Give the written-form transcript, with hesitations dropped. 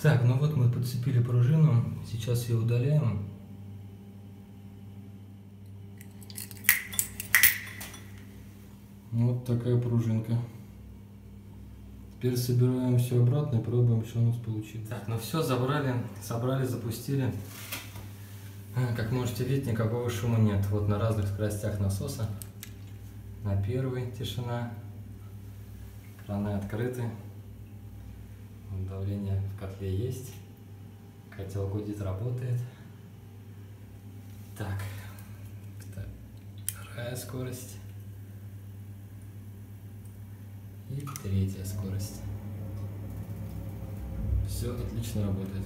Так, ну вот мы подцепили пружину, сейчас ее удаляем. Вот такая пружинка. Теперь собираем все обратно и пробуем, что у нас получилось. Так, ну все, собрали, запустили. Как можете видеть, никакого шума нет. Вот на разных скоростях насоса. На первой тишина. Краны открыты. Давление в котле есть. Котел гудит, работает. Так, вторая скорость. И третья скорость. Все отлично работает.